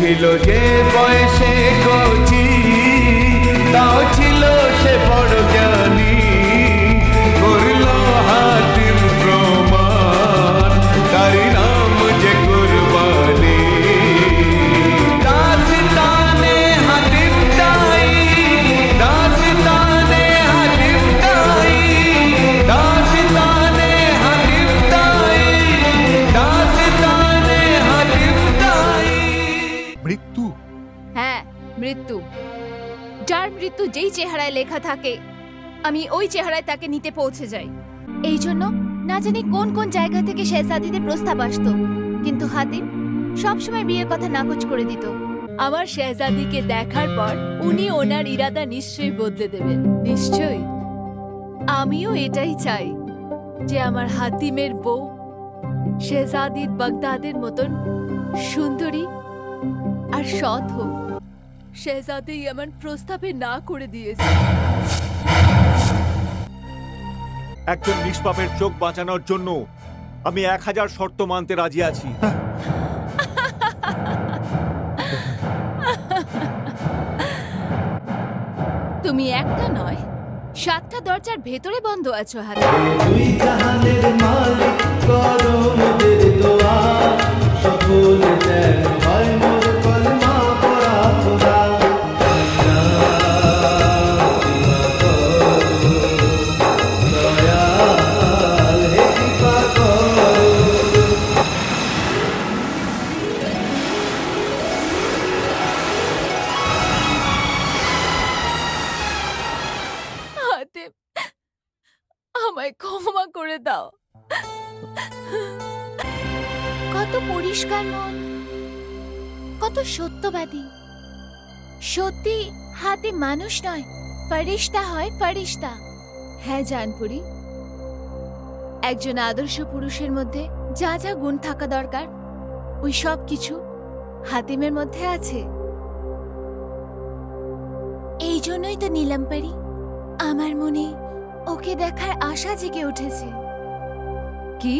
ছিল যে বয়সে কচি, তাও ছিল সে বড় জ্ঞানী। করলো হাতিম প্রমাণ, তার নাম যে কুরবানি। দাস্তানে হাতিম তাই, দাস্তানে হাতিম তাই, দাস্তানে হাতিম তাই, দাস্তানে হাতিম তাই। মৃত্যু? হ্যাঁ, মৃত্যু। যার মৃত্যু যেই চেহারায় লেখা থাকে, আমি ওই চেহারায় তাকে নিতে পৌঁছে যাই। এই জন্য না জানি কোন কোন জায়গা থেকে শেহজাদিদের প্রস্তাব আসতো, কিন্তু হাতিম সবসময় বিয়ের কথা নাকচ করে দিত। আমার শেহজাদিকে দেখার পর উনি ওনার ইরাদা নিশ্চয়ই বদলে দেবেন। নিশ্চয়ই। আমিও এটাই চাই যে আমার হাতিমের বউ শেহজাদির বাগদাদের মতন সুন্দরী আর সৎ হোক। শেহজাদি এমন প্রস্তাবে না করে দিয়েছে। একজন নিষ্পাপের চোখ বাঁচানোর জন্য আমি 1000 শর্ত মানতে রাজি আছি। তুমি একটা নয়, 7টা দরজার ভেতরে বন্ধ আছো হাতে। দুই জাহানের মালিক করো মোদের দোয়া, সকল যেন হয় মোর কলমা পড়া খোদা। দয়াল হে কৃপা করো। হাতিম, আমায় ক্ষমা করে দাও। কত পরিষ্কার মন, কত সত্যবাদী। সত্যি হাতিম মানুষ নয়, ফেরেশতা হয়, ফেরেশতা। হ্যাঁ জানপুরি, একজন আদর্শ পুরুষের মধ্যে যা যা গুণ থাকা দরকার ওই সব কিছু হাতিমের মধ্যে আছে। এই জন্যই তো নীলাম্বরী আমার মনে ওকে দেখার আশা জেগে উঠেছে। কি?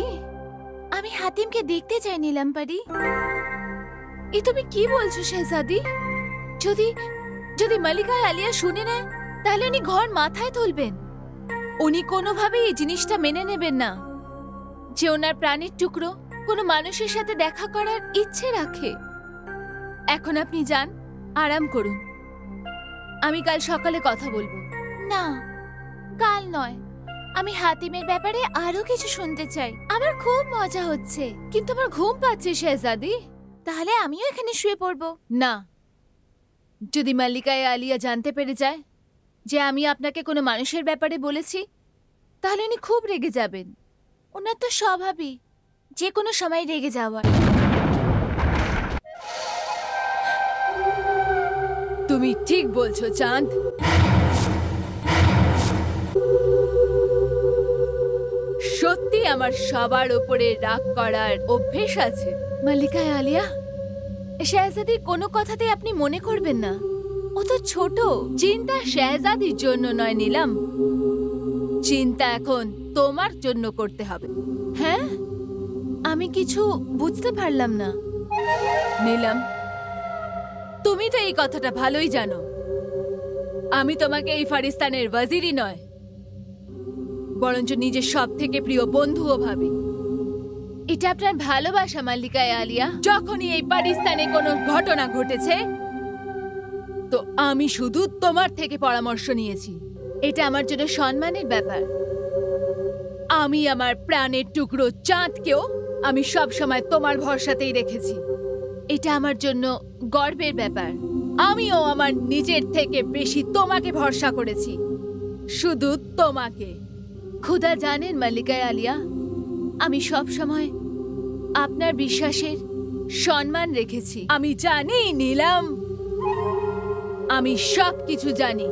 আমি হাতিমকে দেখতে চাই নীলাম্বরী। এ তুমি কি বলছো শেহজাদি? যদি যদি মালিকা আলিয়া শুনে নেয় তাহলে উনি ঘর মাথায় তুলবেন। উনি কোনোভাবেই এই জিনিসটা মেনে নেবেন না যে ওনার প্রাণের টুকরো কোনো মানুষের সাথে দেখা করার ইচ্ছে রাখে। এখন আপনি যান, আরাম করুন। আমি কাল সকালে কথা বলবো। না, কাল নয়। আমি হাতিমের ব্যাপারে আরো কিছু শুনতে চাই। আমার খুব মজা হচ্ছে, কিন্তু আমার ঘুম পাচ্ছে শেহজাদি। তাহলে আমিও এখানে শুয়ে পড়বো। না, যদি মাল্লিকায়ে আলিয়া জানতে পেরে যায় যে আমি আপনাকে কোনো মানুষের ব্যাপারে বলেছি, তাহলে উনি খুব রেগে যাবেন। ওনার তো স্বভাবই যে কোনো সময় রেগে যাওয়ার। তুমি ঠিক বলছো চাঁদ। সত্যি আমার সবার উপরে রাগ করার অভ্যেস আছে। মাল্লিকায়ে আলিয়া, শেহজাদির কোনো কথাতেই আপনি মনে করবেন না। ও তো ছোট। চিন্তা শেহজাদির জন্য নয় নীলাম, চিন্তা এখন তোমার জন্য করতে হবে। হ্যাঁ, আমি কিছু বুঝতে পারলাম না। নীলাম, তুমি তো এই কথাটা ভালোই জানো আমি তোমাকে এই ফারিস্তানের ওয়াজিরই নয়, বরঞ্চ নিজের সব থেকে প্রিয় বন্ধুও ভাবি। এটা আপনার ভালোবাসা মাল্লিকায়ে আলিয়া। যখনই এই পাকিস্তানে কোনো ঘটনা ঘটেছে তো আমি শুধু তোমার থেকে পরামর্শ নিয়েছি। এটা আমার জন্য সম্মানের ব্যাপার। আমি আমার প্রাণের টুকরো চাঁদকেও আমি সব সময় তোমার ভরসাতেই রেখেছি। এটা আমার জন্য গর্বের ব্যাপার। আমিও আমার নিজের থেকে বেশি তোমাকে ভরসা করেছি, শুধু তোমাকে। খুদা জানেন মাল্লিকায়ে আলিয়া, আমি সব সময় আপনার বিশ্বাসের সম্মান রেখেছি। আমি জানি নীলাম, আমি সব কিছু জানি,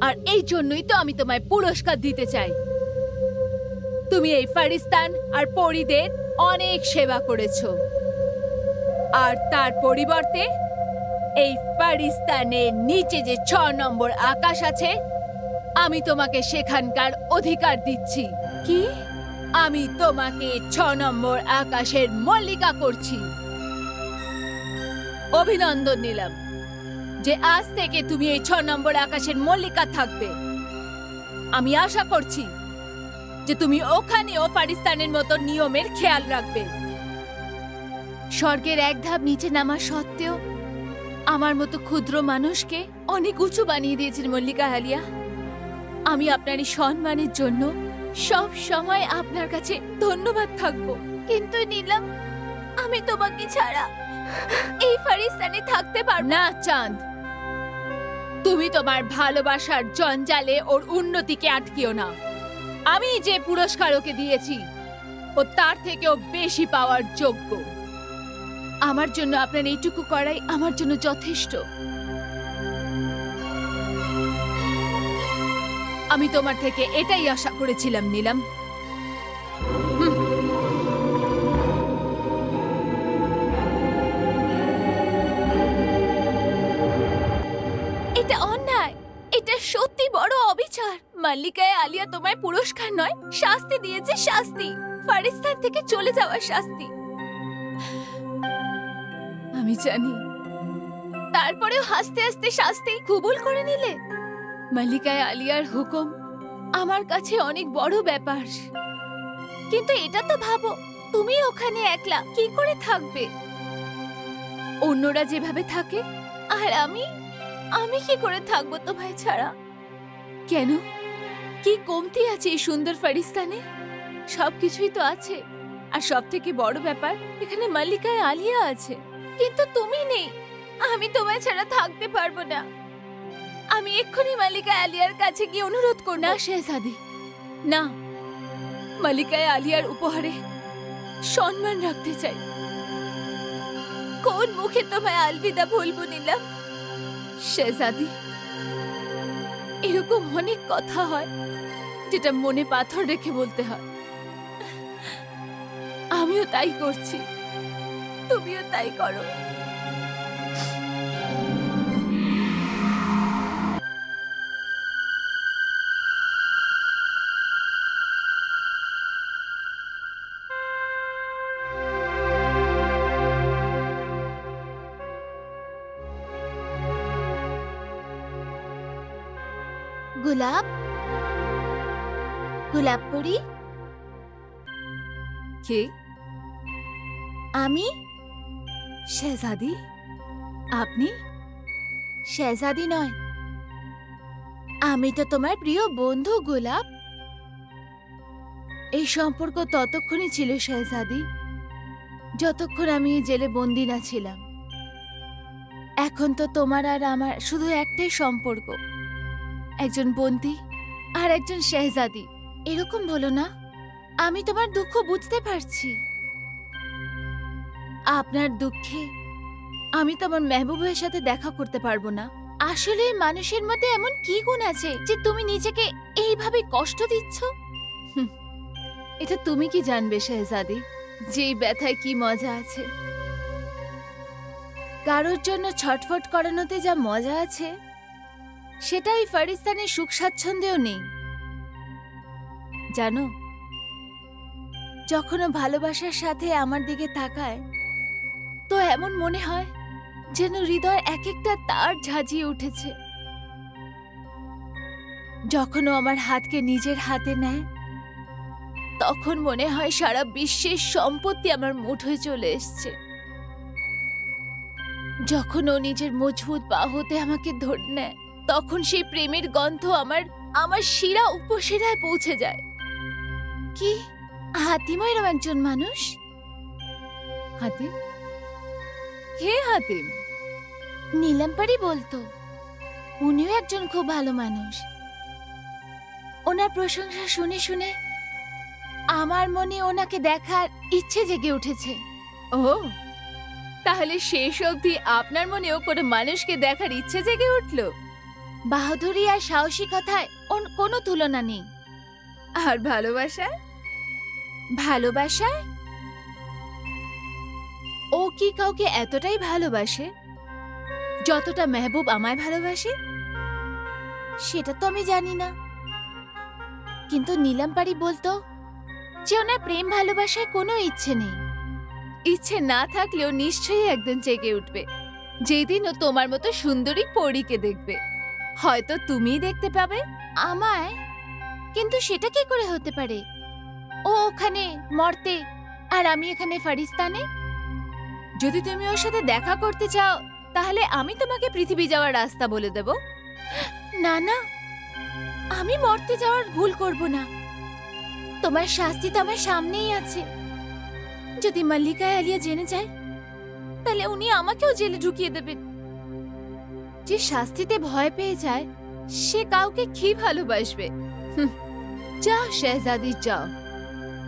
আর এই জন্যই তো আমি তোমায় পুরস্কার দিতে চাই। তুমি এই ফারিস্তান আর পরীদের অনেক সেবা করেছো, আর তার পরিবর্তে এই ফারিস্তানের নিচে যে 6 নম্বর আকাশ আছে, আমি তোমাকে সেখানকার অধিকার দিচ্ছি। কি? আমি তোমাকে 6 নম্বর আকাশের মল্লিকা করছি। অভিনন্দন নিলাম যে আজ থেকে তুমি এই 6 নম্বর আকাশের মল্লিকা থাকবে। আমি আশা করছি যে তুমি ওখানেও পাকিস্তানের মতো নিয়মের খেয়াল রাখবে। স্বর্গের এক ধাপ নিচে নামা সত্ত্বেও আমার মতো ক্ষুদ্র মানুষকে অনেক উঁচু বানিয়ে দিয়েছেন মল্লিকা আলিয়া। আমি আপনার এই সম্মানের জন্য সব সময় আপনার কাছে ধন্যবাদ থাকবো। কিন্তু নীলম, আমি তোমাকে ছাড়া এই পাকিস্তানে থাকতে পারবো না। চাঁদ, তুমি তোমার ভালোবাসার জঞ্জালে ওর উন্নতিকে আটকিও না। আমি যে পুরস্কার ওকে দিয়েছি ও তার থেকেও বেশি পাওয়ার যোগ্য। আমার জন্য আপনার এইটুকু করাই আমার জন্য যথেষ্ট। আমি তোমার থেকে এটাই আশা করেছিলাম নীলম। এটা অন্যায়, এটা সত্যি বড় অবিচার। মল্লিকায় আলিয়া তোমায় পুরস্কার নয়, শাস্তি দিয়েছে, শাস্তি। পাকিস্তান থেকে চলে যাওয়ার শাস্তি। আমি জানি, তারপরেও হাসতে হাসতে শাস্তি কবুল করে নিলে। মল্লিকায় আলিয়ার হুকুম আমার কাছে অনেক বড় ব্যাপার। কিন্তু এটা তো ভাবো, তুমি ওখানে একলা কি করে থাকবে? অন্যরা যেভাবে থাকে, আর আমি কি করে থাকবো তোমায় ছাড়া? কেন? কি কমতি আছে এই সুন্দর পাকিস্তানে? সবকিছুই তো আছে। আর সব থেকে বড় ব্যাপার, এখানে মল্লিকায় আলিয়া আছে, কিন্তু তুমি নেই। আমি তোমায় ছাড়া থাকতে পারবো না। আমি এক্ষুনি মল্লিকায় আলিয়ার কাছে গিয়ে অনুরোধ করব। না শেহজাদি, না। মল্লিকায় আলিয়ার উপহারে সম্মান রাখতে চাই। কোন মুখে তোমায় আলবিদা বলবো নিলাম? শেহজাদি, এরকম অনেক কথা হয় যেটা মনে পাথর রেখে বলতে হয়। আমিও তাই করছি, তুমিও তাই করো। গোলাপ, গোলাপ পরি। কে? আমি শেহজাদি। আপনি? শেহজাদি নয়, আমি তো তোমার প্রিয় বন্ধু গোলাপ। এই সম্পর্ক ততক্ষণই ছিল শেহজাদি, যতক্ষণ আমি এই জেলে বন্দি না ছিলাম। এখন তো তোমার আর আমার শুধু একটাই সম্পর্ক, একজন বন্দী আর একজন শেহজাদি। এরকম বলো না। আমি তোমার দুঃখ বুঝতে পারছি। আপনার দুঃখে আমি তোমার মেহবুবের সাথে দেখা করতে পারবো না। আসলে মানুষের মধ্যে এমন কি গুণ আছে যে তুমি নিজেকে এইভাবে কষ্ট দিচ্ছ? এটা তুমি কি জানবে শেহজাদি, যে এই ব্যথায় কি মজা আছে? কারোর জন্য ছটফট করানোতে যা মজা আছে, সেটা ওই পাকিস্তানের সুখ স্বাচ্ছন্দ্যেও নেই। জানো, যখন ও ভালোবাসার সাথে আমার দিকে তাকায়, তো এমন মনে হয় যেন হৃদয় এক একটা তার ঝাঁঝিয়ে উঠেছে। যখন ও আমার হাতকে নিজের হাতে নেয়, তখন মনে হয় সারা বিশ্বের সম্পত্তি আমার মুঠোয় চলে এসছে। যখন ও নিজের মজবুত বাহুতে আমাকে ধরে নেয়, তখন সেই প্রেমের গন্ধ আমার শিরা উপশিরায় পৌঁছে যায়। কি হাতিম এরম একজন মানুষ? হাতিম? হে হাতিম? নীলাম্পারি বলতো উনিও একজন খুব ভালো মানুষ। ওনার প্রশংসা শুনে শুনে আমার মনে ওনাকে দেখার ইচ্ছে জেগে উঠেছে। ও, তাহলে শেষ অবধি আপনার মনেও কোনো মানুষকে দেখার ইচ্ছে জেগে উঠল? বাহাদুরি আর সাহসিকতায় ওর কোনো তুলনা নেই। আর ভালোবাসায়? ভালোবাসায় ও কি কাউকে এতটাই ভালোবাসে যতটা মেহবুব আমায় ভালোবাসে? সেটা তো আমি জানি না, কিন্তু নীলাম্পারি বলতো যে ওনার প্রেম ভালোবাসায় কোনো ইচ্ছে নেই। ইচ্ছে না থাকলেও নিশ্চয়ই একদিন জেগে উঠবে। যেদিন ও তোমার মতো সুন্দরী পরীকে দেখবে, হয়তো তুমিই দেখতে পাবে আমায়। কিন্তু সেটা কি করে হতে পারে? ও ওখানে মর্তে আর আমি এখানে ফারিস্তানে। যদি তুমি ওর সাথে দেখা করতে চাও তাহলে আমি তোমাকে পৃথিবী যাওয়ার রাস্তা বলে দেব। না না, আমি মর্তে যাওয়ার ভুল করব না। তোমার শাস্তি তো আমার সামনেই আছে। যদি মল্লিকা আলিয়া জেনে যায় তাহলে উনি আমাকেও জেলে ঢুকিয়ে দেবেন। যে শাস্তিতে ভয় পেয়ে যায় সে কাউকে কি ভালোবাসবে? যাও শেহজাদি যাও।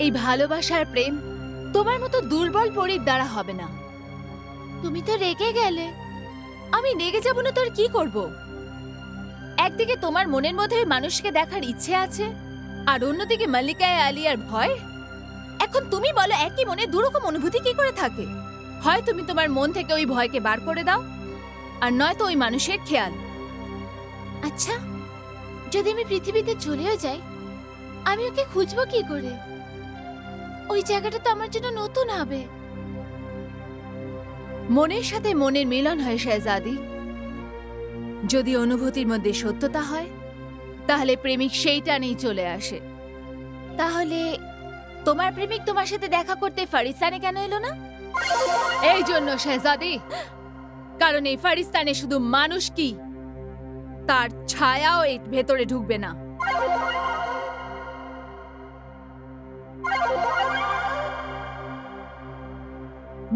এই ভালোবাসার প্রেম তোমার মতো দুর্বল পরীর দ্বারা হবে না। তুমি তো রেগে গেলে। আমি রেগে যাব না তোর কি করব? একদিকে তোমার মনের মধ্যে ওই মানুষকে দেখার ইচ্ছে আছে, আর অন্যদিকে মল্লিকা আলিয়ার ভয়। এখন তুমি বলো একই মনে দুরকম অনুভূতি কি করে থাকে? হয় তুমি তোমার মন থেকে ওই ভয়কে বার করে দাও, আর নয়তো ওই মানুষের খেয়াল। আচ্ছা, যদি আমি পৃথিবীতে চলেও যাই, আমি ওকে খুঁজবো কি করে? ওই জায়গাটা তো আমার জন্য নতুন হবে। মনের সাথে মনের মিলন হয় শেহজাদি। যদি অনুভূতির মধ্যে সত্যতা হয় তাহলে প্রেমিক সেইটা নিয়ে চলে আসে। তাহলে তোমার প্রেমিক তোমার সাথে দেখা করতে ফারিস্তানে কেন এলো না? এই জন্য শেহজাদি, কারণ এই ফারিস্তানে শুধু মানুষ কি তার ছায়াও এর ভেতরে ঢুকবে না।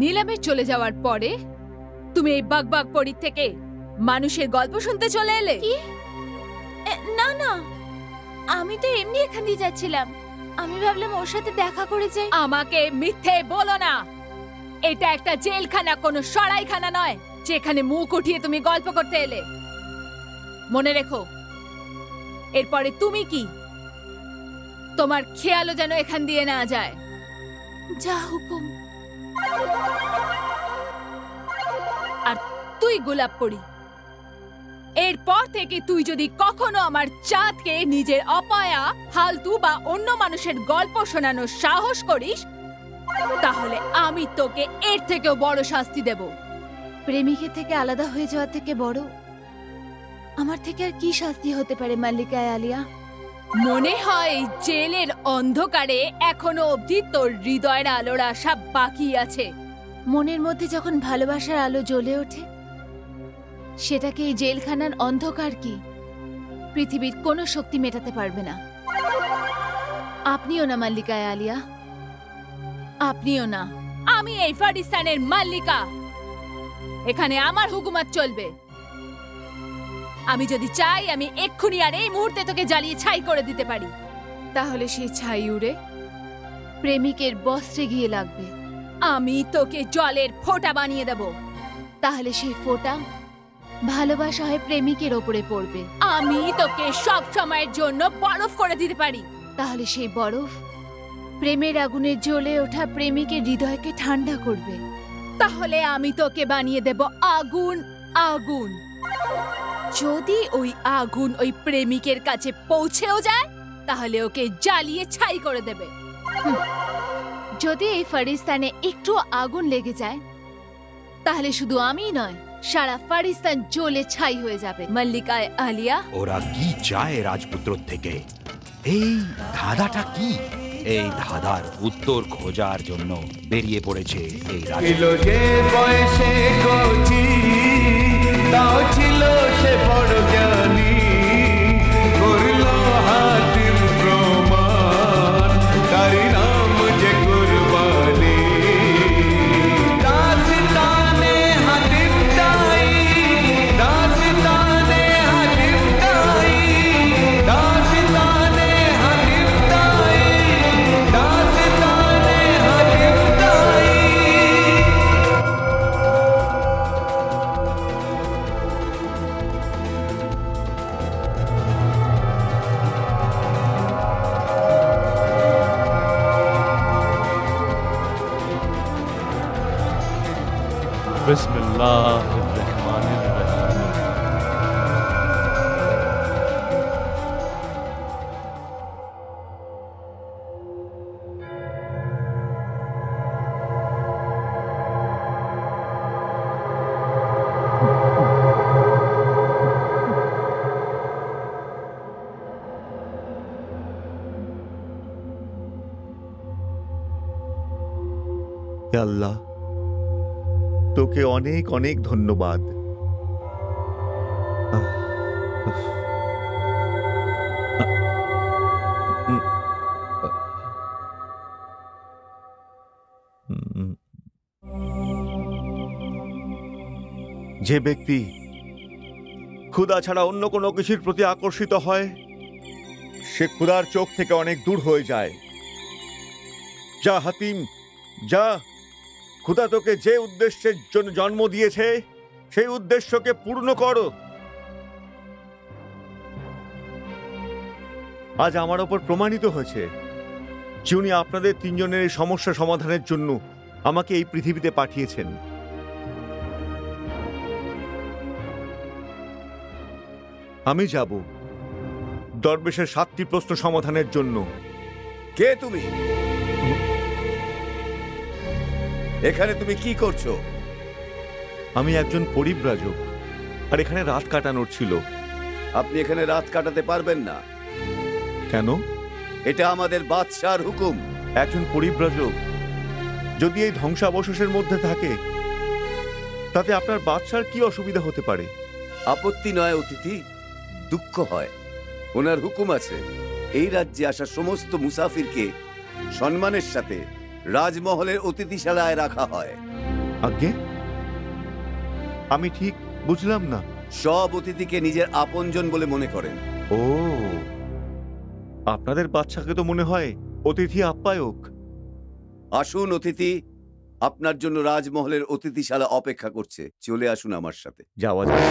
নিলামে চলে যাওয়ার পরে তুমি এই বাগবাগ পরী থেকে মানুষের গল্প শুনতে চলে এলে? না না, আমি তো এমনি এখান দিয়ে যাচ্ছিলাম। আমি ভাবলাম ওর সাথে দেখা করে যাই। আমাকে মিথ্যে বলো না। এটা একটা জেলখানা, কোনো সরাইখানা নয় যেখানে মুখ উঠিয়ে তুমি গল্প করতে এলে। মনে রেখো, এরপরে তুমি কি তোমার খেয়ালও যেন এখান দিয়ে না যায়। যা হুকুম। আর তুই গোলাপ পড়ি, এরপর থেকে তুই যদি কখনো আমার চাঁদকে নিজের অপয়া, ফালতু বা অন্য মানুষের গল্প শোনানোর সাহস করিস তাহলে আমি তোকে এর থেকেও বড় শাস্তি দেব। প্রেমিকের থেকে আলাদা হয়ে যাওয়া থেকে বড় আমার থেকে আর কি শাস্তি হতে পারে মল্লিকা আলিয়া? মনে হয় জেলের অন্ধকারে এখনো অবধি তোর হৃদয়ের আলোর আশা বাকি আছে। মনের মধ্যে যখন ভালোবাসার আলো জ্বলে ওঠে, সেটাকে এই জেলখানার অন্ধকার কি পৃথিবীর কোনো শক্তি মেটাতে পারবে না। আপনিও না মল্লিকা আলিয়া, আপনিও না। আমি এই ফারিস্তানের মল্লিকা, এখানে আমার হুকুমত চলবে। আমি যদি চাই আমি এক্ষুনি আর এই মুহূর্তে তোকে জ্বালিয়ে ছাই করে দিতে পারি। তাহলে সেই ছাই উড়ে প্রেমিকের বস্ত্রে গিয়ে লাগবে। আমি তোকে জলের ফোঁটা বানিয়ে দেব। তাহলে সেই ফোঁটা ভালোবাসা হয় প্রেমিকের ওপরে পড়বে। আমি তোকে সব সময়ের জন্য বরফ করে দিতে পারি। তাহলে সেই বরফ প্রেমের আগুনে জ্বলে ওঠা প্রেমিকের হৃদয়কে ঠান্ডা করবে। তাহলে আমি তোকে বানিয়ে দেব আগুন। আগুন যদি ওই আগুন ওই প্রেমিকের কাছে পৌঁছেও যায় তাহলে ওকে জ্বালিয়ে ছাই করে দেবে। যদি এই ফারিস্তানে একটু আগুন লেগে যায় তাহলে শুধু আমিই নয়, সারা ফারিস্তান জ্বলে ছাই হয়ে যাবে। মল্লিকা আলিয়া, ওরা কি চায় রাজপুত্র থেকে? এই ধাঁধাটা কি? এই ধাঁধার উত্তর খোঁজার জন্য বেরিয়ে পড়েছে এই ছিল যে বয়সে কচি, তাও ছিল সে বড় জ্ঞানী। করলো হাতিম প্রমাণ, তারি নাম যে কুরবানি। দাস্তানে হাতিম তাই, দাস্তানে হাতিম তাই, দাস্তানে হাতিম তাই, দাস্তানে হাতিম তাই। बिस्मिल्लाहिर्रहमानिर्रहीम। হে আল্লাহ, তোকে অনেক অনেক ধন্যবাদ। যে ব্যক্তি ক্ষুধা ছাড়া অন্য কোনো কিছুর প্রতি আকর্ষিত হয়, সে ক্ষুধার চোখ থেকে অনেক দূর হয়ে যায়। যা হাতিম, যা। ক্ষুধা তোকে যে উদ্দেশ্যের জন্য জন্ম দিয়েছে, সেই উদ্দেশ্যকে পূর্ণ করো। আজ আমার ওপর প্রমাণিত হয়েছে যে উনি আপনাদের তিনজনের এই সমস্যা সমাধানের জন্য আমাকে এই পৃথিবীতে পাঠিয়েছেন। আমি যাব দরবেশের 7টি প্রশ্ন সমাধানের জন্য। কে তুমি? এখানে তুমি কি করছো? আমি একজন পরিব্রাজক, আর এখানে রাত কাটানোর ছিল। আপনি এখানে রাত কাটাতে পারবেন না। কেন? এটা আমাদের বাদশার হুকুম। একজন পরিব্রাজক যদি এই ধ্বংসাবশেষের মধ্যে থাকে, তাতে আপনার বাদশার কি অসুবিধা হতে পারে? আপত্তি নয় অতিথি, দুঃখ হয়। ওনার হুকুম আছে এই রাজ্যে আসা সমস্ত মুসাফিরকে সম্মানের সাথে রাজমহলের অতিথিশালায় রাখা হয়। আজ্ঞে, আমি ঠিক বুঝলাম না। সব অতিথিকে নিজের আপনজন বলে মনে করেন। ও, আপনাদের বাচ্চাকে তো মনে হয় অতিথি আপ্যায়ক। আসুন অতিথি, আপনার জন্য রাজমহলের অতিথিশালা অপেক্ষা করছে। চলে আসুন আমার সাথে। যাওয়া যায়।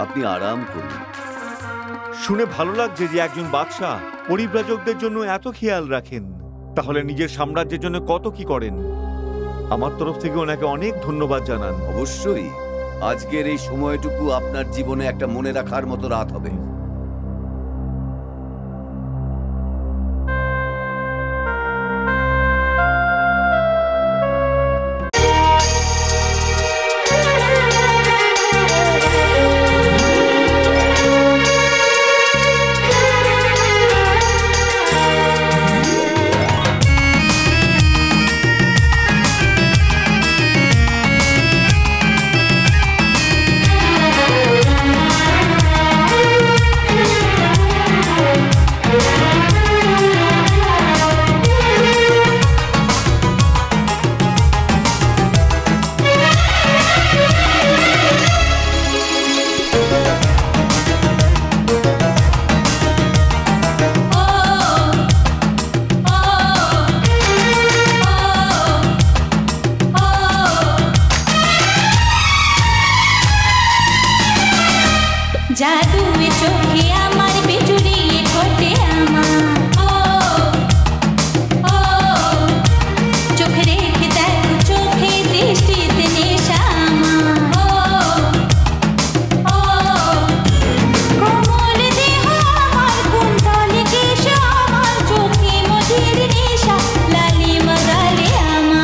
আপনি আরাম করুন। শুনে ভালো লাগছে যে একজন বাদশাহ পরিব্রাজকদের জন্য এত খেয়াল রাখেন। তাহলে নিজের সাম্রাজ্যের জন্য কত কি করেন। আমার তরফ থেকে ওনাকে অনেক ধন্যবাদ জানান। অবশ্যই। আজকের এই সময়টুকু আপনার জীবনে একটা মনে রাখার মতো রাত হবে। জাদুয়ে চোখে আমার বিজুড়িয়ে ঠোঁটে আমার চোখে রেখে দেখো চোখে দৃষ্টিতে নেশা আমার কোমল দেহ আমার কুন্তলে কেশ আমার চোখে মধুর নেশা লালিমা গালে আমার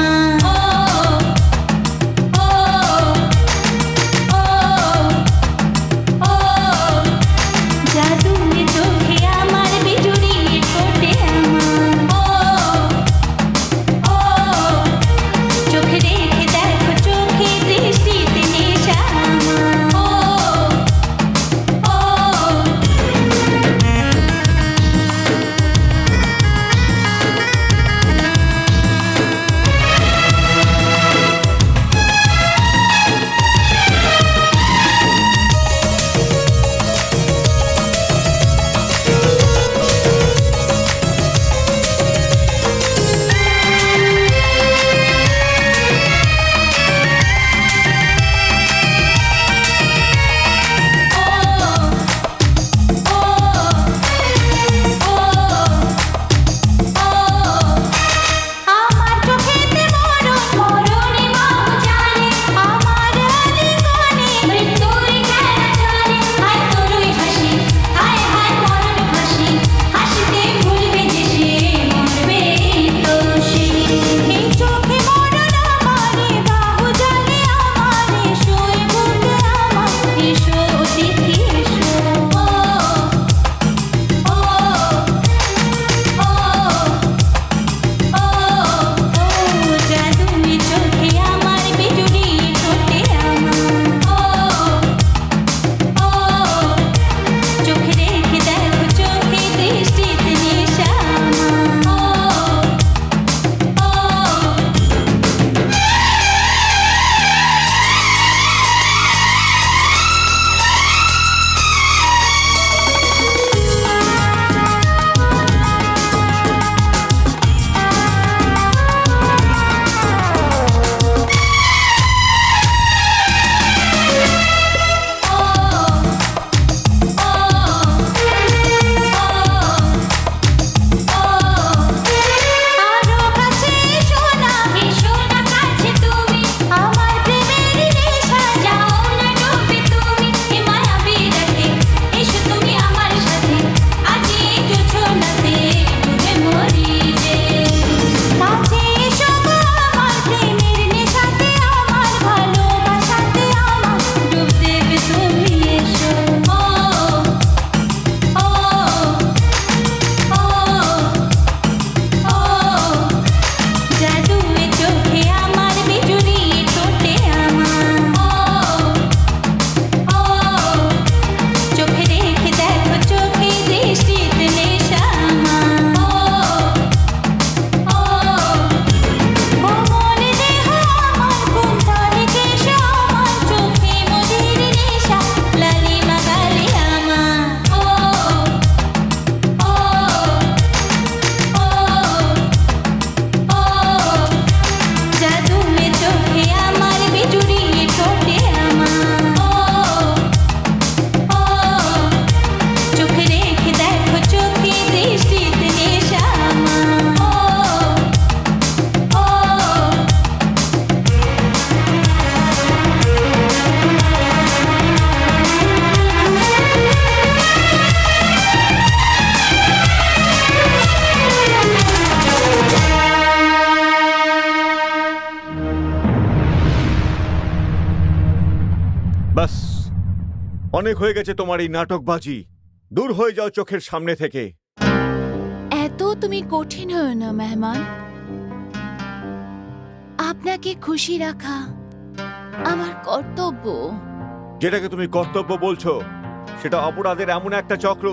বাস, অনেক হয়ে গেছে তোমার এই নাটকবাজি। দূর হয়ে যাও চোখের সামনে থেকে। এত তুমি কঠিন হও না মেহমান। আপনাকে খুশি রাখা আমার কর্তব্য। যেটাকে তুমি কর্তব্য বলছো সেটা অপরাধের এমন একটা চক্র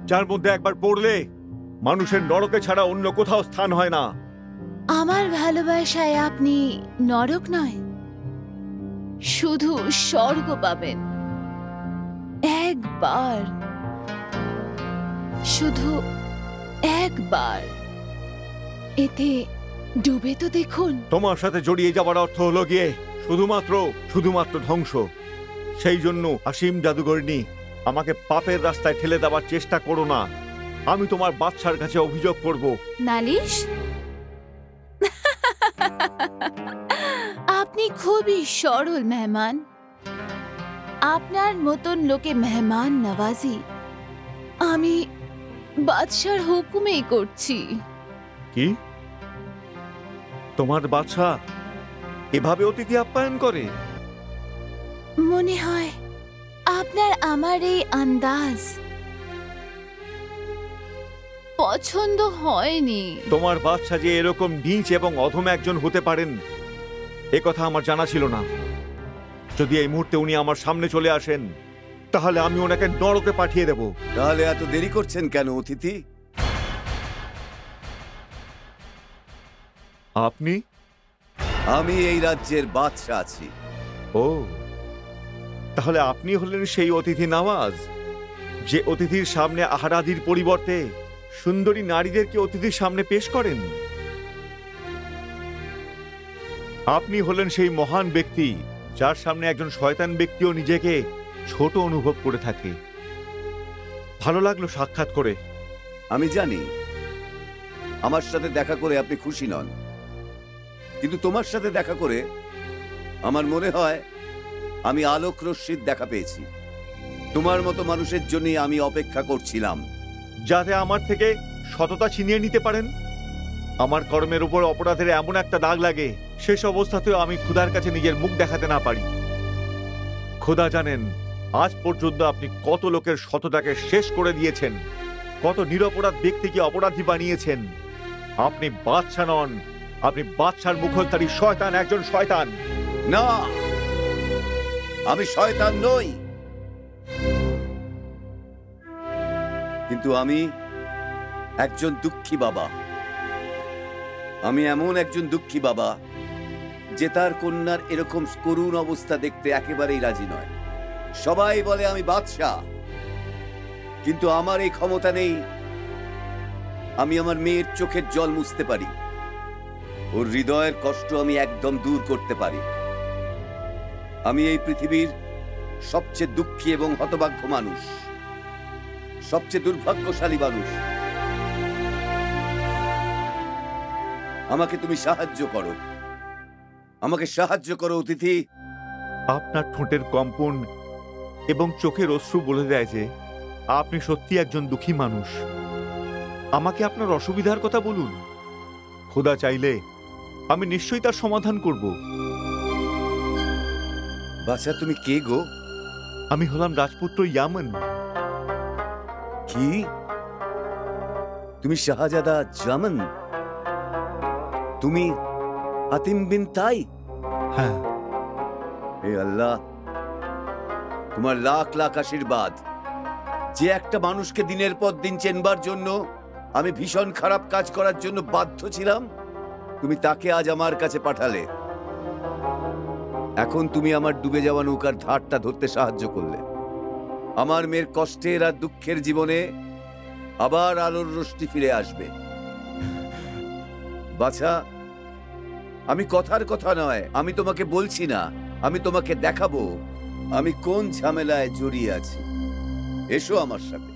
যার মধ্যে একবার পড়লে মানুষের নরকে ছাড়া অন্য কোথাও স্থান হয় না। আমার ভালোবাসায় আপনি নরক নয়, শুধু স্বর্গ পাবেন। একবার, শুধু একবার এতে ডুবে তো দেখুন। তোমার সাথে জড়িয়ে যাবার অর্থ হলো গিয়ে শুধুমাত্র ধ্বংস। সেই জন্য অসীম জাদুকরনী, আমাকে পাপের রাস্তায় ঠেলে দেওয়ার চেষ্টা করো না। আমি তোমার বাদশার কাছে অভিযোগ করব। নালিশ? আপনি খুবই সরল মেহমান। আপনার মতন লোকে মেহমান নওয়াজি আমি বাদশার হুকুমেই করছি। কি? তোমার বাদশা এভাবে অতিথি আপ্যায়ন করে? মনে হয় আপনার আমার এই আন্দাজ পছন্দ হয়নি। তোমার বাদশা যে এরকম নীচ এবং অধম একজন হতে পারেন এ কথা আমার জানা ছিল না। যদি এই মুহূর্তে উনি আমার সামনে চলে আসেন তাহলে আমি ওনাকে নরকে পাঠিয়ে দেব। তাহলে এত দেরি করছেন কেন অতিথি? আপনি? আমি এই রাজ্যের বাদশা আছি। ও, তাহলে আপনি হলেন সেই অতিথি নওয়াজ যে অতিথির সামনে আহারাদির পরিবর্তে সুন্দরী নারীদেরকে অতিথির সামনে পেশ করেন। আপনি হলেন সেই মহান ব্যক্তি যার সামনে একজন শয়তান ব্যক্তিও নিজেকে ছোট অনুভব করে থাকে। ভালো লাগলো সাক্ষাৎ করে। আমি জানি আমার সাথে দেখা করে আপনি খুশি নন, কিন্তু তোমার সাথে দেখা করে আমার মনে হয় আমি আলোক রশ্মির দেখা পেয়েছি। তোমার মতো মানুষের জন্যই আমি অপেক্ষা করছিলাম, যাতে আমার থেকে সততা ছিনিয়ে নিতে পারেন। আমার কর্মের উপর অপরাধের এমন একটা দাগ লাগে শেষ অবস্থাতেও আমি খোদার কাছে নিজের মুখ দেখাতে না পারি। খোদা জানেন আজ পর্যন্ত আপনি কত লোকের সততাকে শেষ করে দিয়েছেন, কত নিরপরাধ ব্যক্তিকে অপরাধী বানিয়েছেন। আপনি বাদশা নন, আপনি বাদশার মুখোশধারী শয়তান, একজন শয়তান। না, আমি শয়তান নই, কিন্তু আমি একজন দুঃখী বাবা। আমি এমন একজন দুঃখী বাবা যে তার কন্যার এরকম করুণ অবস্থা দেখতে একেবারেই রাজি নয়। সবাই বলে আমি বাদশা, কিন্তু আমার এই ক্ষমতা নেই আমি আমার মেয়ের চোখের জল মুছতে পারি, ওর হৃদয়ের কষ্ট আমি একদম দূর করতে পারি। আমি এই পৃথিবীর সবচেয়ে দুঃখী এবং হতভাগ্য মানুষ, সবচেয়ে দুর্ভাগ্যশালী মানুষ। আমাকে তুমি সাহায্য করো, আমাকে সাহায্য করো অতিথি। আপনার ঠোঁটের কম্পন এবং চোখের অশ্রু বলে দেয় যে আপনি সত্যি একজন দুঃখী মানুষ। আমাকে আপনার অসুবিধার কথা বলুন, খোদা চাইলে আমি নিশ্চয়ই তার সমাধান করব। বাচ্চা তুমি কে গো? আমি হলাম রাজপুত্র ইয়ামন। কি? তুমি শাহজাদা জামান? তুমি হাতিম বিন তাই? হ্যাঁ। হে আল্লাহ, তোমার লাখ লাখ আশীর্বাদ। যে একটা মানুষকে দিনের পর দিন চেনবার জন্য আমি ভীষণ খারাপ কাজ করার জন্য বাধ্য ছিলাম, তুমি তাকে আজ আমার কাছে পাঠালে। এখন তুমি আমার ডুবে যাওয়া নৌকার ধারটা ধরতে সাহায্য করলে। আমার মেয়ের কষ্টের আর দুঃখের জীবনে আবার আলোর রশ্মি ফিরে আসবে। বাছা, আমি কথার কথা নয়, আমি তোমাকে বলছি না, আমি তোমাকে দেখাবো আমি কোন ঝামেলায় জড়িয়ে আছি। এসো আমার সাথে।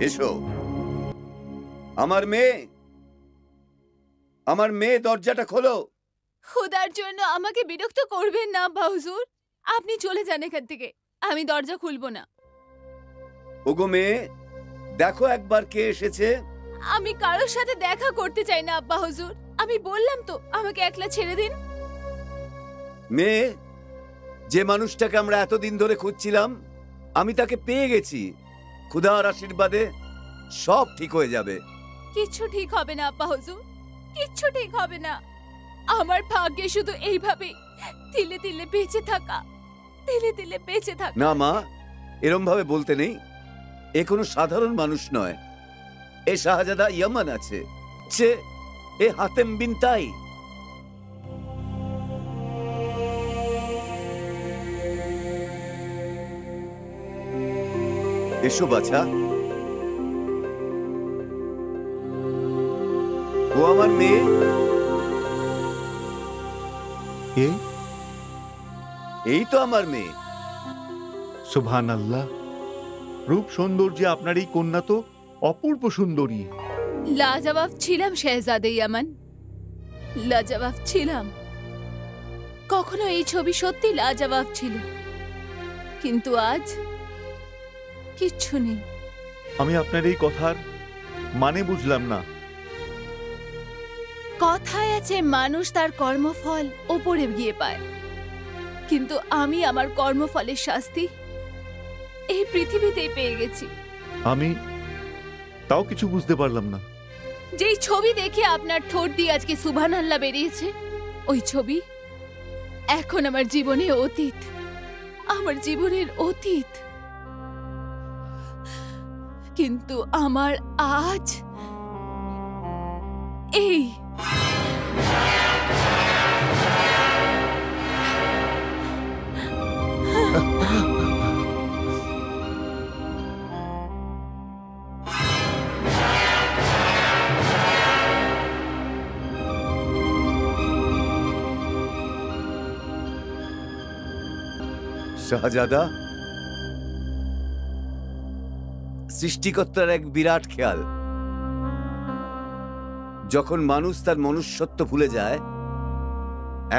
এসো। আমার মেয়ে, আমার মেয়ে, দরজাটা খোলো। খোদার জন্য আমাকে বিরক্ত করবেন না আব্বা হুজুর। আপনি চলে যান এখান থেকে, আমি দরজা খুলবো না। ওগো মেয়ে, দেখো একবার কে এসেছে। আমি কারোর সাথে দেখা করতে চাই না আব্বা হুজুর। আমি বললাম তো, আমাকে একলা ছেড়ে দিন। মেয়ে, যে মানুষটাকে আমরা এতদিন ধরে খুঁজছিলাম, আমি তাকে পেয়ে গেছি। খুদার আশীর্বাদে সব ঠিক হয়ে যাবে। কিচ্ছু ঠিক হবে না আব্বা হুজুর, কিচ্ছু ঠিক হবে না। আমার ভাগ্যে শুধু এইভাবে তিলে তিলে বেঁচে থাকা, তিলে তিলে বেঁচে থাকা। না মা, এরম ভাবে বলতে নেই। এ কোনো সাধারণ মানুষ নয়। এ শাহজাদা ইয়ামান আছে, এ হাতেম বিন তাই। এসো বাছা, ও আমার মেয়ে। এই তো আমার মেয়ে। সুবহান আল্লাহ, রূপ সৌন্দর্যে আপনার এই কন্যা তো অপূর্ব সুন্দরী। লাজবাব ছিলাম শেহজাদে ইয়ামান, লাজবাব ছিলাম। কখনো এই ছবি সত্যি লাজবাব ছিল, কিন্তু আজ কিচ্ছু নেই। আমি আপনার এই কথার মানে বুঝলাম না। কথায় আছে মানুষ তার কর্মফল ওপরে গিয়ে পায়, কিন্তু আমি আমার কর্মফলের শাস্তি এই পৃথিবীতেই পেয়ে গেছি। আমি তাও কিছু বুঝতে পারলাম না। যেই ছবি দেখে আপনার ঠোঁট দিয়ে আজকে সুবহানাল্লাহ বেরিয়েছে, ওই ছবি এখন আমার জীবনে অতীত, আমার জীবনের অতীত। কিন্তু আমার আজ এই শাহজাদা, সৃষ্টিকর্তার এক বিরাট খেয়াল। যখন মানুষ তার মনুষ্যত্ব ভুলে যায়,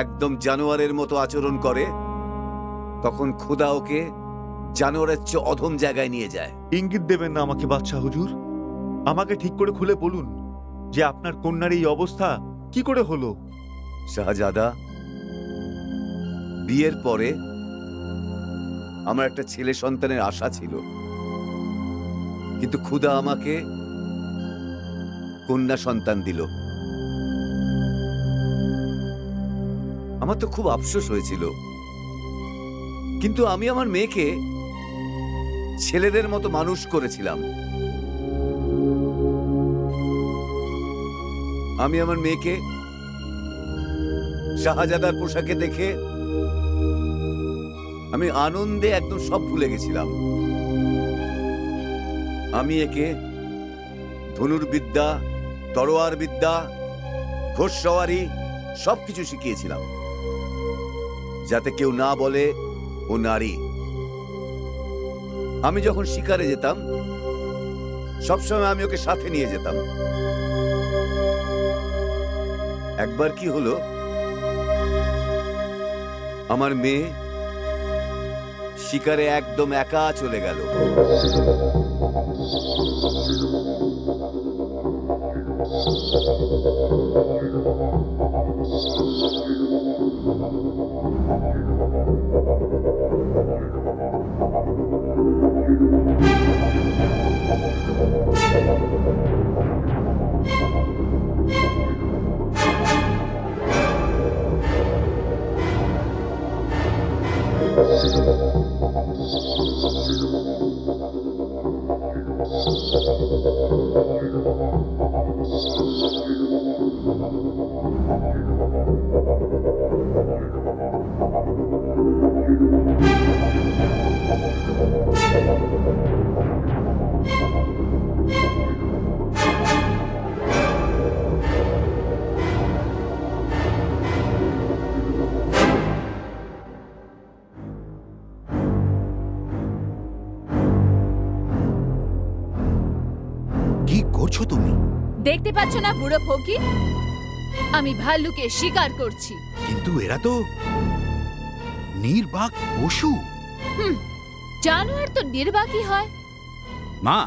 একদম জানোয়ারের মতো আচরণ করে, তখন খোদা ওকে জানোয়ারের চেয়ে অধম জায়গায় নিয়ে যায়। ইঙ্গিত দেবেন না আমাকে বাদশাহ হুজুর। আমাকে ঠিক করে খুলে বলুন যে আপনার কন্যার এই অবস্থা কি করে হলো। শাহজাদা, বিয়ের পরে আমার একটা ছেলে সন্তানের আশা ছিল, কিন্তু খোদা আমাকে কন্যা সন্তান দিল। আমার তো খুব আফসোস হয়েছিল, কিন্তু আমি আমার মেয়েকে ছেলেদের মতো মানুষ করেছিলাম। আমি আমার মেয়েকে শাহজাদার পোশাকে দেখে আমি আনন্দে একদম সব ভুলে গেছিলাম। আমি একে ধনুর্বিদ্যা, তরোয়ার বিদ্যা, ঘোড়সওয়ারি সবকিছু শিখিয়েছিলাম, যাতে কেউ না বলে ও নারী। আমি যখন শিকারে যেতাম, সবসময় আমি ওকে সাথে নিয়ে যেতাম। একবার কি হলো, আমার মেয়ে শিকারে একদম একা চলে গেল। কি করছো তুমি? দেখতে পাচ্ছ না বুড়ো ফকির? আমি ভাল্লুকে শিকার করছি। কিন্তু এরা তো নির্বাক পশু। জানোয়ার তো নির্বাকই হয়। মা,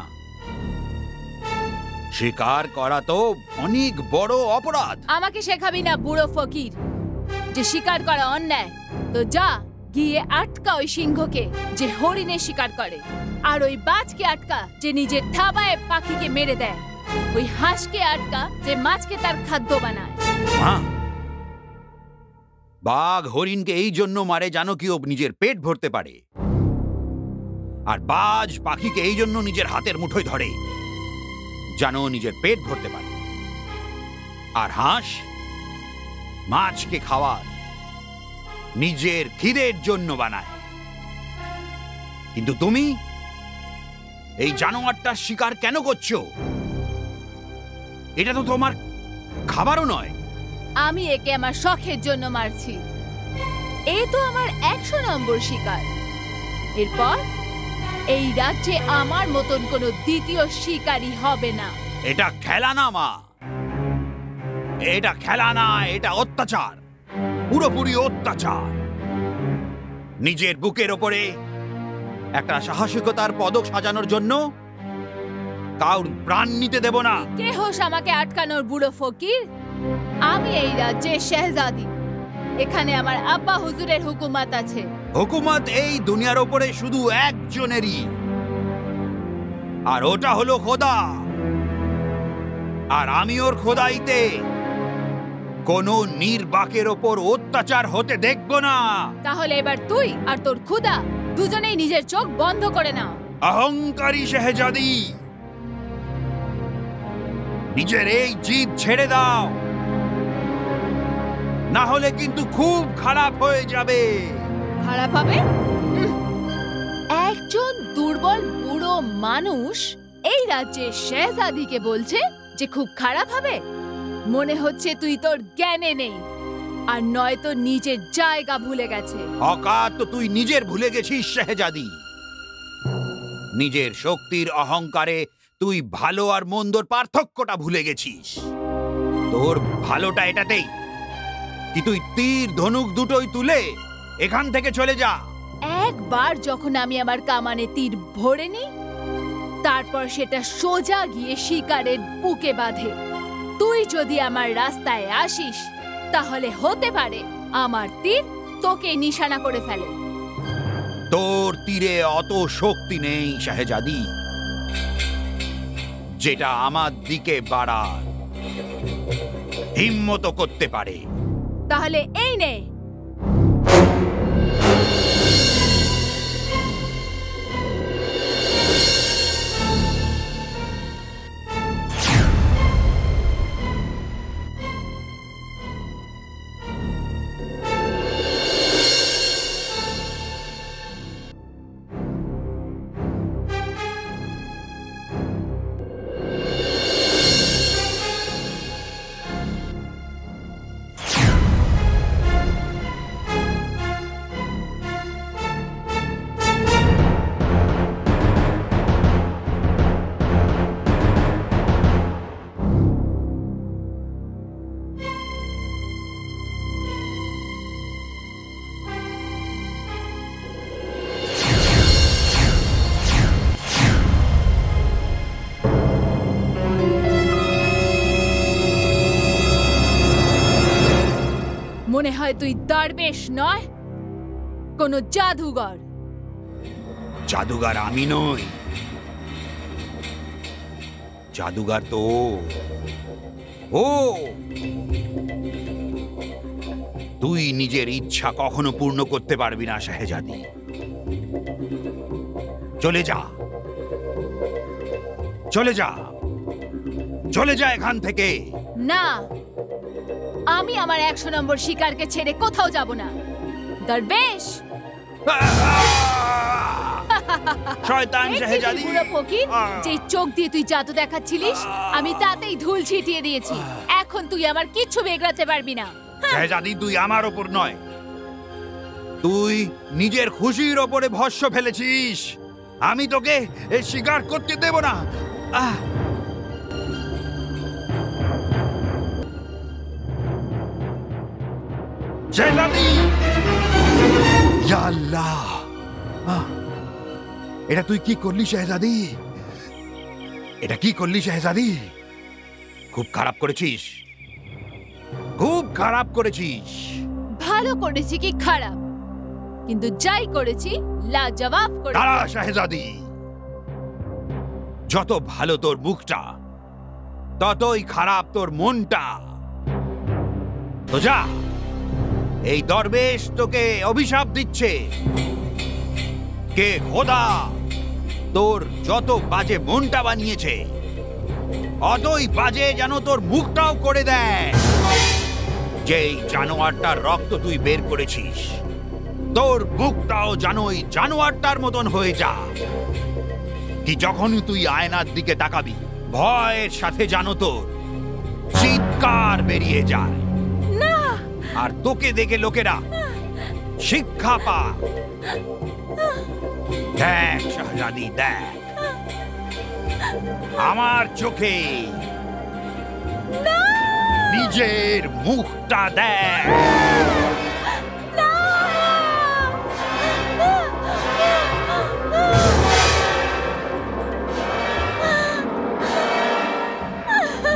শিকার করা তো অনেক বড় অপরাধ। আমাকে শেখাবি না বুড়ো ফকির যে শিকার করা অন্যায়। তো যা গিয়ে আটকা ওই সিংহকে যে হরিণের শিকার করে, আর ওই বাজকে আটকা যে নিজের থাবায় পাখিকে মেরে দেয়, ওই হাঁসকে আটকা যে মাছকে তার খাদ্য বানায়। মা, বাঘ হরিণকে এই জন্য মারে জানো কি ও নিজের পেট ভরতে পারে, আর বাজ পাখিকে এই জন্য নিজের হাতের মুঠোয় ধরে জানো নিজের পেট ভরতে পারে, আর হাঁস মাছকে খাওয়ার নিজের খিদের জন্য বানায়। কিন্তু তুমি এই জানোয়ারটার শিকার কেন করছো? এটা তো তোমার খাবারও নয়। আমি একে আমার শখের জন্য মারছি। এ তো আমার 100 নম্বর শিকার। এরপর এই রাজ্যে আমার মতন কোনো দ্বিতীয় শিকারী হবে না। এটা খেলা না মা, এটা খেলা না, এটা অত্যাচার, পুরোপুরি অত্যাচার। নিজের বুকের ওপরে একটা সাহসিকতার পদক সাজানোর জন্য কাউর প্রাণ নিতে দেব না। কে হোস আমাকে আটকানোর বুড়ো ফকির? আমি এই রাজ্যের শেহজাদি। এখানে আমার আব্বা হুজুরের হুকুমত আছে। হুকুমত এই দুনিয়ার ওপরে শুধু একজনেরই, আর ওটা হলো খোদা। আর আমি ওর খোদাইতে কোনো নির্বাকের ওপর অত্যাচার হতে দেখব না। তাহলে এবার তুই আর তোর খুদা দুজনেই নিজের চোখ বন্ধ করে নাও। অহংকারী শেহজাদি, নিজের এই জিদ ছেড়ে দাও, না হলে কিন্তু খুব খারাপ হয়ে যাবে। খারাপ হবে? একজন দুর্বল বুড়ো মানুষ এই রাজ্যের শেহজাদিকে বলছে যে খুব খারাপ হবে? মনে হচ্ছে তুই তোর জ্ঞানে নেই, আর নয়তো নিজের জায়গা ভুলে গেছে। অকাত তো তুই নিজের ভুলে গেছিস শেহজাদি। নিজের শক্তির অহংকারে তুই ভালো আর মন্দর পার্থক্যটা ভুলে গেছিস। তোর ভালোটা এটাতেই কি তুই তীর ধনুক দুটোই তুলে এখান থেকে চলে যা। একবার যখন আমি আমার কামানে তীর ভরে নিই, তারপর সেটা সোজা গিয়ে শিকারের বুকে বাঁধে। তুই যদি আমার রাস্তায় আসিস, তাহলে হতে পারে আমার তীর তোকে নিশানা করে ফেলে। তোর তীরে অত শক্তি নেই শেহজাদি, যেটা আমার দিকে বাড়ার হিম্মত করতে পারে। তাহলে এই নে। মনে হয় তুই দরবেশ নয়, কোন জাদুঘর। জাদুঘর আমি নই, জাদুঘর তো ও। তুই নিজের ইচ্ছা কখনো পূর্ণ করতে পারবি না শেহজাদি। চলে যা, চলে যা, চলে যা এখান থেকে। না, আমি আমার 100 নম্বর শিকারকে ছেড়ে কোথাও যাব না। দরবেশ, শয়তান শেহজাদি। বুড়ো ফকির, যে চোখ দিয়ে তুই জাদু দেখাচ্ছিলিস, আমি তাতেই ধুল ছিটিয়ে দিয়েছি। এখন তুই আমার কিচ্ছু বিগড়াতে পারবি না। শেহজাদি, তুই আমার ওপর নয়, তুই নিজের খুশির ওপরে ভস্য ফেলেছিস। আমি তোকে স্বীকার করতে দেব না। শেহজাদি! ইয়া আল্লাহ! এটা তুই কি করলি শেহজাদি? এটা কি করলি শেহজাদি? খুব খারাপ করেছিস, খুব খারাপ করেছিস। ভালো করেছি কি খারাপ, কিন্তু যাই করেছি লাজবাব করেছি। দাঁড়া শেহজাদি, যত ভালো তোর মুখটা ততই খারাপ তোর মনটা। তো যা, এই দরবেশ তোকে অভিশাপ দিচ্ছে। কে খোদা তোর যত বাজে মনটা বানিয়েছে, অতই বাজে যেন তোর মুখটাও করে দেয়। যেই জানোয়ারটার রক্ত তুই বের করেছিস, তোর মুখটাও যেন ওই জানোয়ারটার মতন হয়ে যা। কি যখনই তুই আয়নার দিকে তাকাবি, ভয়ের সাথে জানো তোর চিৎকার বেরিয়ে যায়। না, আর তোকে দেখে লোকেরা শিক্ষা পা। দেখ শাহজাদি, দেখ আমার চোখে নিজের মুখটা দেখ।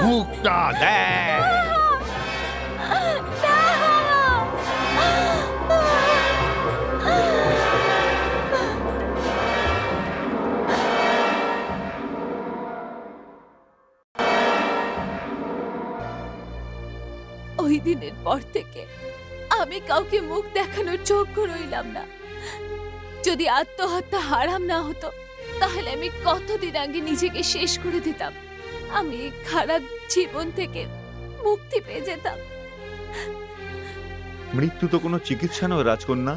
মুখটা দেখ। ওই দিনের পর থেকে আমি কাউকে মুখ দেখানোর যোগ্য রইলাম না। যদি আত্মহত্যা হারাম না হতো, তাহলে আমি কতদিন আগে নিজেকে শেষ করে দিতাম। আমি এই খারাপ জীবন থেকে মুক্তি পেয়ে যেতাম। মৃত্যু তো কোনো চিকিৎসা নয় রাজকন্যা।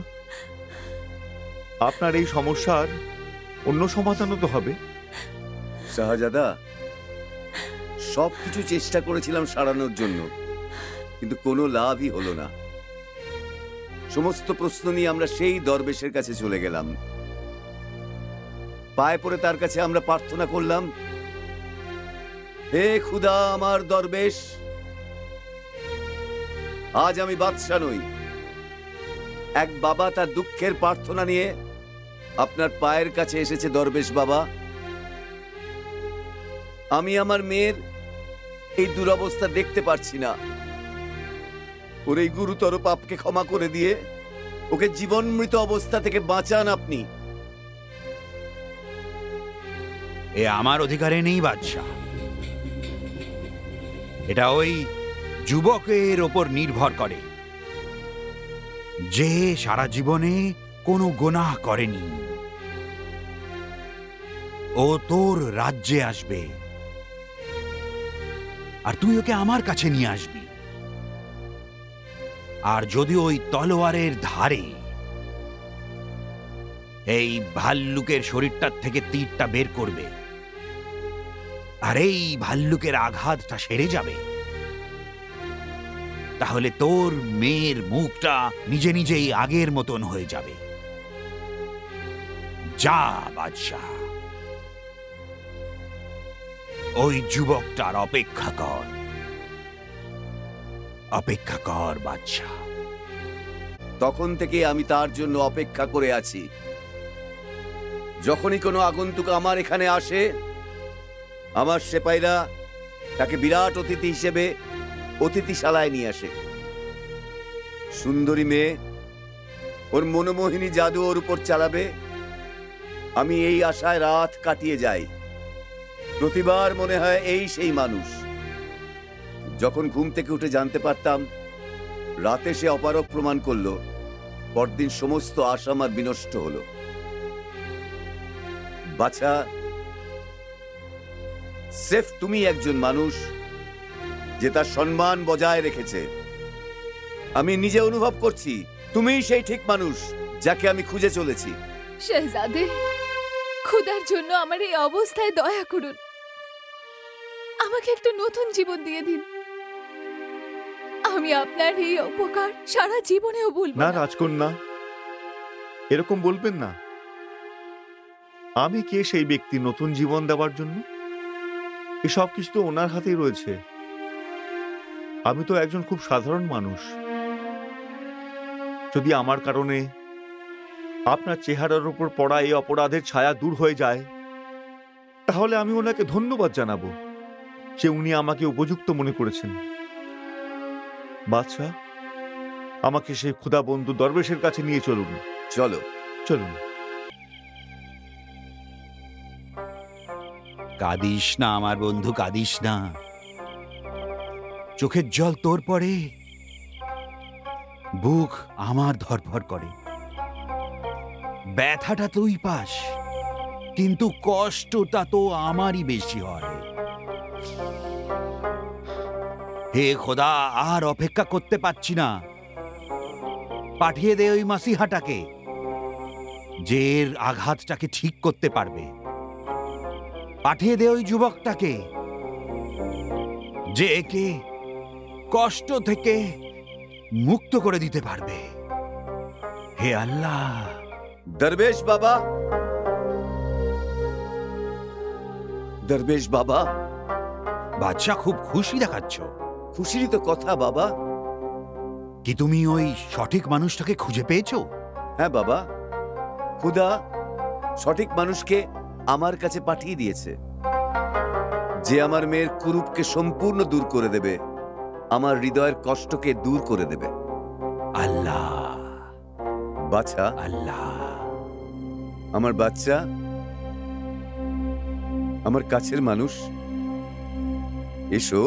আপনার এই সমস্যার অন্য সমাধানও তো হবে। শাহজাদা, সবকিছু চেষ্টা করেছিলাম সারানোর জন্য, কিন্তু কোনো লাভই হলো না। সমস্ত প্রশ্ন নিয়ে আমরা সেই দরবেশের কাছে চলে গেলাম। পায়ে পড়ে তার কাছে আমরা প্রার্থনা করলাম, হে খুদা আমার দরবেশ, আজ আমি বাদশা নই। এক বাবা তার দুঃখের প্রার্থনা নিয়ে আপনার পায়ের কাছে এসেছে। দরবেশ বাবা, আমি আমার মেয়ের এই দুরবস্থা দেখতে পারছি না। ওর এই গুরুতর পাপকে ক্ষমা করে দিয়ে ওকে জীবনমৃত অবস্থা থেকে বাঁচান আপনি। এ আমার অধিকারে নেই বাদশাহ। এটা ওই যুবকের ওপর নির্ভর করে, যে সারা জীবনে কোনো গুনাহ করেনি। ও তোর রাজ্যে আসবে, আর তুই ওকে আমার কাছে নিয়ে আসবি। আর যদি ওই তলোয়ারের ধারে এই ভাল্লুকের শরীরটার থেকে তীরটা বের করবে, আর এই ভাল্লুকের আঘাতটা সেরে যাবে, তাহলে তোর মেয়ের মুখটা নিজে নিজেই আগের মতন হয়ে যাবে। যা বাদশাহ, ওই যুবকটার অপেক্ষা কর, অপেক্ষা কর বাদশাহ। তখন থেকে আমি তার জন্য অপেক্ষা করে আছি। যখনই কোনো আগন্তুক আমার এখানে আসে, আমার সেপাইরা তাকে বিরাট অতিথি হিসেবে অতিথিশালায় নিয়ে আসে। সুন্দরী মেয়ে, ওর মনোমোহিনী জাদু ওর উপর চালাবে, আমি এই আশায় রাত কাটিয়ে যাই। প্রতিবার মনে হয় এই সেই মানুষ। যখন ঘুম থেকে উঠে জানতে পারতাম রাতে সে অপারক প্রমাণ করলো, পরদিন সমস্ত আশা আমার বিনষ্ট হলো। বাছা, সেফ তুমি একজন মানুষ যে তার সম্মান বজায় রেখেছে। আমি নিজে অনুভব করছি তুমিই সেই ঠিক মানুষ যাকে আমি খুঁজে চলেছি। শেহজাদে, খুদার জন্য আমার এই অবস্থায় দয়া করুন। আমাকে একটু নতুন জীবন দিয়ে দিন। আমি আপনার এই উপকার সারা জীবনেও ভুলব না না। রাজকন্যা, এরকম বলবেন না। আমি কে সেই ব্যক্তি নতুন জীবন দেওয়ার জন্য? এসব কিছু তো ওনার হাতেই রয়েছে। আমি তো একজন খুব সাধারণ মানুষ। যদি আমার কারণে আপনার চেহারার উপর পড়া এই অপরাধের ছায়া দূর হয়ে যায়, তাহলে আমি ওনাকে ধন্যবাদ জানাবো যে উনি আমাকে উপযুক্ত মনে করেছেন। বাদশাহ, আমাকে সেই খুদা বন্ধু দরবেশের কাছে নিয়ে চলুন। চলো। চলুন। কাঁদিস না আমার বন্ধু, কাঁদিস না। চোখের জল তোর পড়ে, বুক আমার ধরফর করে। ব্যথাটা তুই পাস, কিন্তু কষ্টটা তো আমারই বেশি হয়। হে খোদা, আর অপেক্ষা করতে পারছি না। পাঠিয়ে দে ওই মাসিহাটাকে, যে এর আঘাতটাকে ঠিক করতে পারবে। পাঠিয়ে দে ওই যুবকটাকে, যে একে কষ্ট থেকে মুক্ত করে দিতে পারবে। হে আল্লাহ। দরবেশ বাবা, দরবেশ বাবা। বাদশাহ, খুব খুশি দেখাচ্ছ। খুশিরই তো কথা বাবা। কি তুমি ওই সঠিক মানুষটাকে খুঁজে পেয়েছো? হ্যাঁ বাবা, খুদা সঠিক মানুষকে আমার কাছে পাঠিয়ে দিয়েছে, যে আমার মেয়ের কুরূপকে সম্পূর্ণ দূর করে দেবে, আমার হৃদয়ের কষ্টকে দূর করে দেবে। আল্লাহ, বাচ্চা, আল্লাহ। আমার বাচ্চা, আমার কাছের মানুষ, এসো।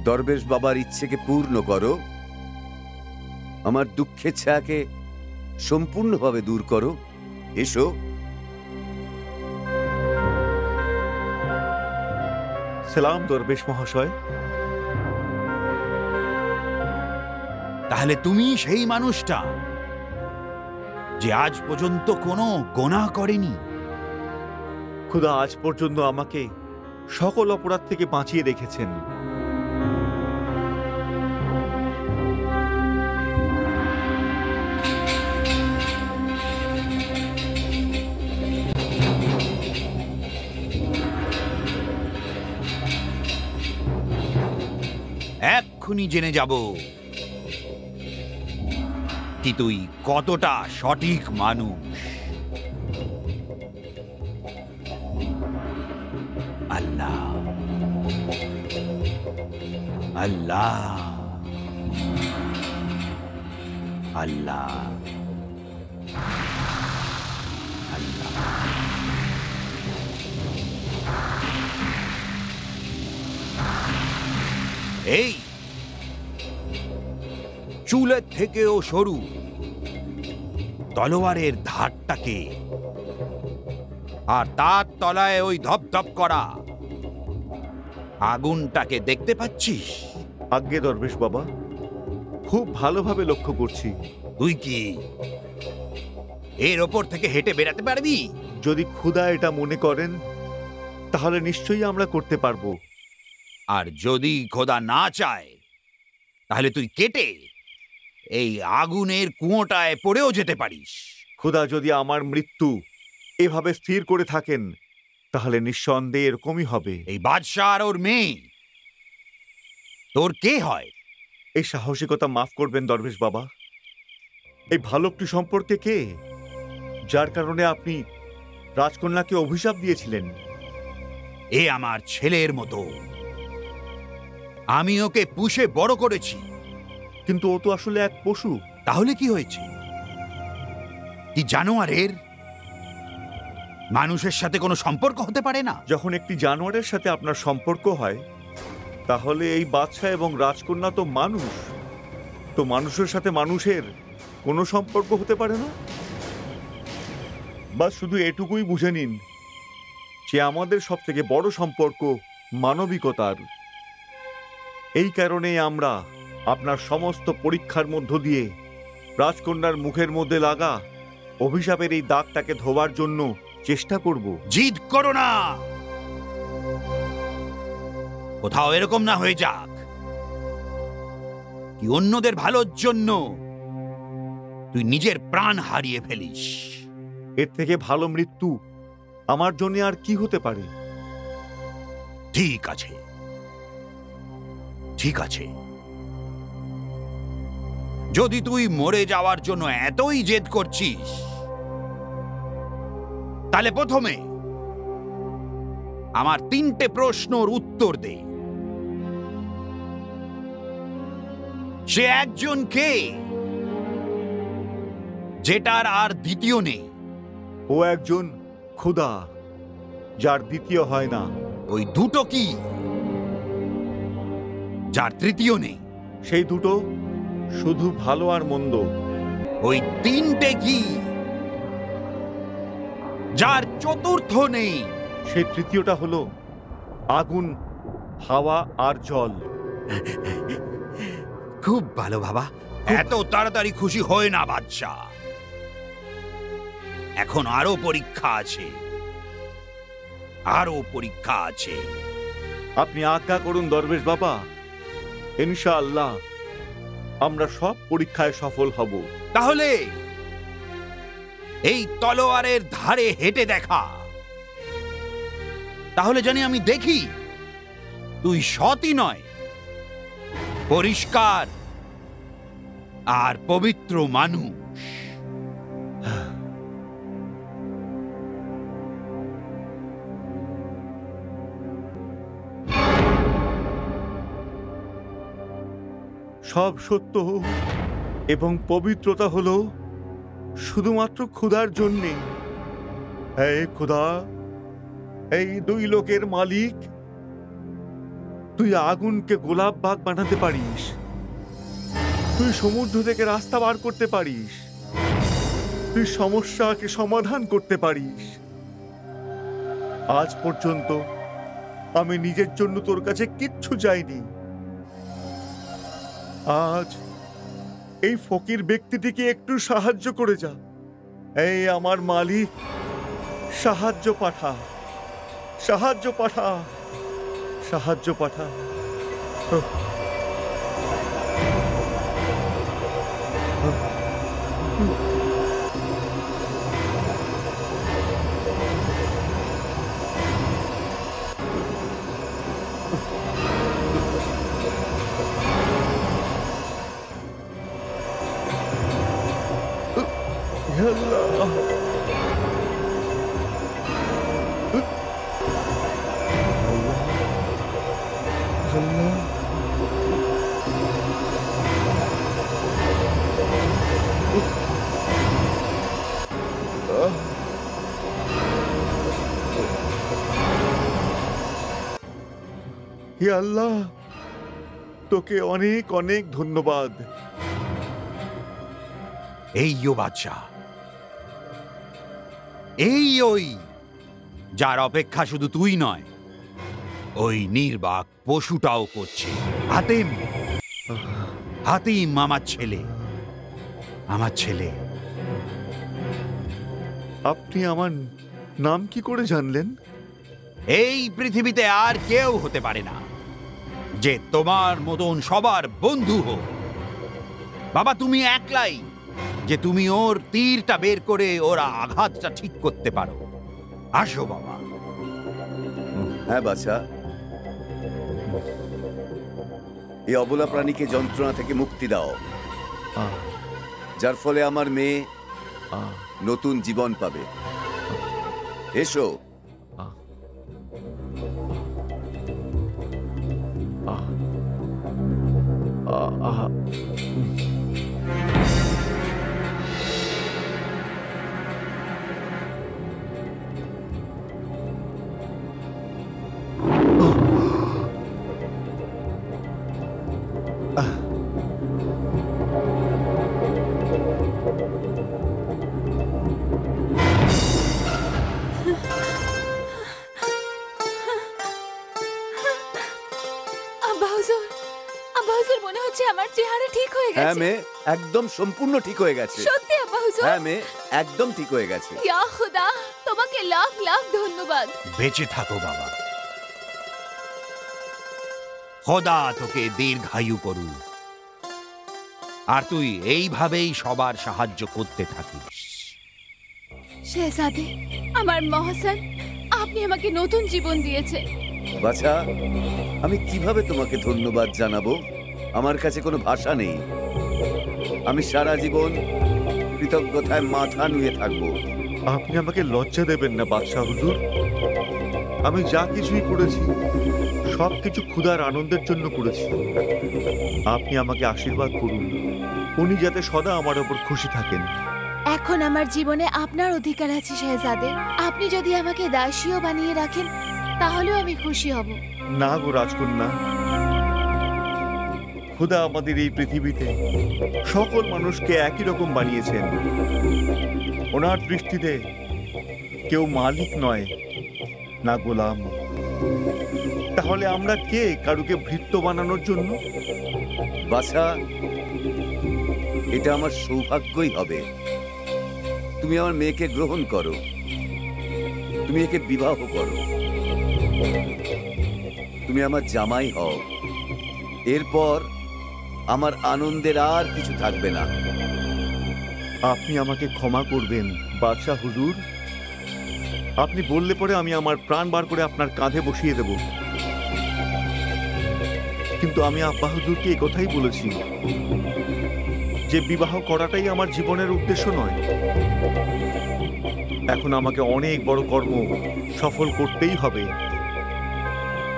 দরবেশ বাবার ইচ্ছেকে পূর্ণ করো, আমার দুঃখের ছায়াকে সম্পূর্ণভাবে দূর করো। এসো। সালাম দরবেশ মহাশয়। তাহলে তুমি সেই মানুষটা যে আজ পর্যন্ত কোনো গোনাহ করেনি? খুদা আজ পর্যন্ত আমাকে সকল অপরাধ থেকে বাঁচিয়ে রেখেছেন। এক্ষুনি জেনে যাব কি তুই কতটা সঠিক মানুষ। আল্লাহ, আল্লাহ, আল্লাহ, আল্লাহ। এই চুলের থেকেও সরু তলোয়ারের ধারটাকে, আর তার তলায় ওই ধপধপ করা আগুনটাকে দেখতে পাচ্ছিস? আজ্ঞে দরবেশ বাবা, খুব ভালোভাবে লক্ষ্য করছি। তুই কি এর ওপর থেকে হেঁটে বেড়াতে পারবি? যদি খুদা এটা মনে করেন তাহলে নিশ্চয়ই আমরা করতে পারবো। আর যদি খোদা না চায় তাহলে তুই কেটে এই আগুনের কুয়োটায় পড়েও যেতে পারিস। খুদা যদি আমার মৃত্যু এভাবে স্থির করে থাকেন তাহলে নিঃসন্দেহে এরকমই হবে। এই বাদশাহ আর ওর মেয়ে তোর কে হয়? এই সাহসিকতা মাফ করবেন দরবেশ বাবা। এই ভালুকটি সম্পর্কে কে, যার কারণে আপনি রাজকন্যাকে অভিশাপ দিয়েছিলেন? এ আমার ছেলের মতো, আমি ওকে পুষে বড় করেছি। কিন্তু ও তো আসলে এক পশু। তাহলে কি হয়েছে? কি জানোয়ারের মানুষের সাথে কোনো সম্পর্ক হতে পারে না? যখন একটি জানোয়ারের সাথে আপনার সম্পর্ক হয় তাহলে এই বাদশা এবং রাজকন্যা তো মানুষ, তো মানুষের সাথে মানুষের কোনো সম্পর্ক হতে পারে না। বা শুধু এটুকুই বুঝে নিন যে আমাদের সব থেকে বড় সম্পর্ক মানবিকতার। এই কারণেই আমরা আপনার সমস্ত পরীক্ষার মধ্য দিয়ে রাজকন্যার মুখের মধ্যে লাগা অভিশাপের এই দাগটাকে ধোবার জন্য চেষ্টা করব। জিদ করো না, কোথাও এরকম না হয়ে যাক কি অন্যদের ভালোর জন্য তুই নিজের প্রাণ হারিয়ে ফেলিস। এর থেকে ভালো মৃত্যু আমার জন্য আর কি হতে পারে? ঠিক আছে, ঠিক আছে, যদি তুই মরে যাওয়ার জন্য এতই জেদ করছিস, তাহলে প্রথমে আমার 3টে প্রশ্নর উত্তর দে। সে একজন কে যেটার আর দ্বিতীয় নেই? ও একজন খোদা, যার দ্বিতীয় হয় না। ওই দুটো কি যার তৃতীয় নেই? সেই দুটো শুধু ভালো আর মন্দ। ওই 3টে কি যার চতুর্থ নেই? সেই তৃতীয়টা হলো আগুন, হাওয়া আর জল। খুব ভালো বাবা, এত তাড়াতাড়ি খুশি হয় না বাদশা। এখন আরো পরীক্ষা আছে, আরো পরীক্ষা আছে। আপনি আজ্ঞা করুন দরবেশ বাবা, ইনশাআল্লাহ আমরা সব পরীক্ষায় সফল হব। তাহলে এই তলোয়ারের ধারে হেঁটে দেখা, তাহলে জানি আমি দেখি তুই সতই নয়, পরিষ্কার আর পবিত্র মানুষ। সব সত্য এবং পবিত্রতা হলো শুধুমাত্র খোদার জন্যে। হে খোদা, এই 2 লোকের মালিক, তুই আগুনকে গোলাপ বাগ বানাতে পারিস, তুই সমুদ্র থেকে রাস্তা বার করতে পারিস, তুই সমস্যাকে সমাধান করতে পারিস। আজ পর্যন্ত আমি নিজের জন্য তোর কাছে কিচ্ছু চাইনি। আজ এই ফকির ব্যক্তিটিকে একটু সাহায্য করে যা। এই আমার মালিক, সাহায্য পাঠা, সাহায্য পাঠা, সাহায্য পাঠা। আল্লাহ, হে আল্লাহ, তোকে অনেক অনেক ধন্যবাদ। এই বাদশা, এই ওই যার অপেক্ষা শুধু তুই নয়, ওই নির্বাক পশুটাও করছে। হাতিম, হাতিম আমার ছেলে, আমার ছেলে। আপনি আমার নাম কি করে জানলেন? এই পৃথিবীতে আর কেউ হতে পারে না যে তোমার মতন সবার বন্ধু হোক। বাবা, তুমি একলাই যে তুমি ওর তীরটা বের করে ওর আঘাতটা ঠিক করতে পারো। আসো বাবা। হ্যাঁ বাছা, এই অবলা প্রাণীকে যন্ত্রণা থেকে মুক্তি দাও, যার ফলে আমার মেয়ে নতুন জীবন পাবে। এসো। মনে হচ্ছে আমার চেহারা ঠিক হয়ে গেছে। হ্যাঁ মেয়ে, একদম সম্পূর্ণ ঠিক হয়ে গেছে। সত্যি আব্বা হুজুর? হ্যাঁ মেয়ে, একদম ঠিক হয়ে গেছে। ইয়া খুদা, তোমাকে লাখ লাখ ধন্যবাদ। বেঁচে থাকো বাবা, খোদা তোকে দীর্ঘায়ু করুক, আর তুই এইভাবেই সবার সাহায্য করতে থাকিস। শেহজাদে, আমার মহসেন, আপনি আমাকে নতুন জীবন দিয়েছে। বাছা, আমি কিভাবে তোমাকে ধন্যবাদ জানাবো? আমার কাছে কোনো ভাষা নেই। আমি সারা জীবন কৃতজ্ঞতায় মাথা নুয়ে থাকবো। আপনি আমাকে লজ্জা দেবেন না বাদশাহ হুজুর। আমি যা কিছুই করেছি সবকিছু ক্ষুধার আনন্দের জন্য করেছি। আপনি আমাকে আশীর্বাদ করুন, উনি যাতে সদা আমার ওপর খুশি থাকেন। এখন আমার জীবনে আপনার অধিকার আছে শেহজাদে। আপনি যদি আমাকে দাসীও বানিয়ে রাখেন তাহলেও আমি খুশি হব। না গো রাজকন্যা, খোদা আমাদের এই পৃথিবীতে সকল মানুষকে একই রকম বানিয়েছেন। ওনার দৃষ্টিতে কেউ মালিক নয়, না গোলাম। তাহলে আমরা কে কারুকে ভৃত্য বানানোর জন্য? বাছা, এটা আমার সৌভাগ্যই হবে। তুমি আমার মেয়েকে গ্রহণ করো, তুমি একে বিবাহ করো, তুমি আমার জামাই হও। এরপর আমার আনন্দের আর কিছু থাকবে না। আপনি আমাকে ক্ষমা করবেন বাদশাহ হুজুর। আপনি বললে পরে আমি আমার প্রাণ বার করে আপনার কাঁধে বসিয়ে দেব। কিন্তু আমি আব্বা হুজুরকে এই কথাই বলেছি যে বিবাহ করাটাই আমার জীবনের উদ্দেশ্য নয়। এখন আমাকে অনেক বড় কর্ম সফল করতেই হবে,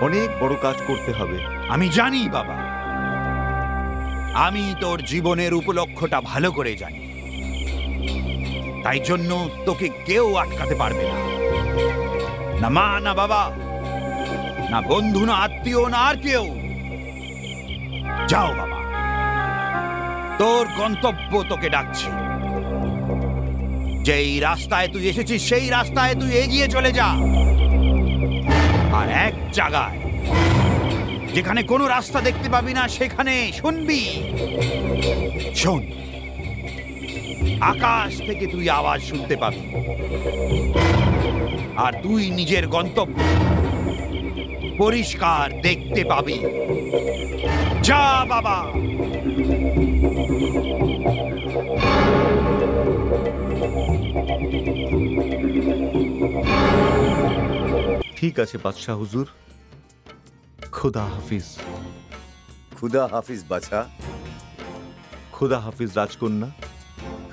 অনেক বড় কাজ করতে হবে। আমি জানি বাবা, আমি তোর জীবনের উপলক্ষটা ভালো করে জানি। তাই জন্য তোকে কেউ আটকাতে পারবে না, না মা, না বাবা, না বন্ধু, না আত্মীয়, না আর কেউ। যাও বাবা, তোর গন্তব্য তোকে ডাকছে। যেই রাস্তায় তুই এসেছিস সেই রাস্তায় তুই এগিয়ে চলে যা। আর এক জায়গায় যেখানে কোনো রাস্তা দেখতে পাবি না সেখানে শুনবি, শোন, আকাশ থেকে তুই আওয়াজ শুনতে পাবি। আর তুই নিজের গন্তব্য পরিষ্কার দেখতে পাবি। যা বাবা। ঠিক আছে বাদশাহ হুজুর, খুদা হাফিজ। খুদা হাফিজ বাছা। খুদা হাফিজ রাজকন্যা।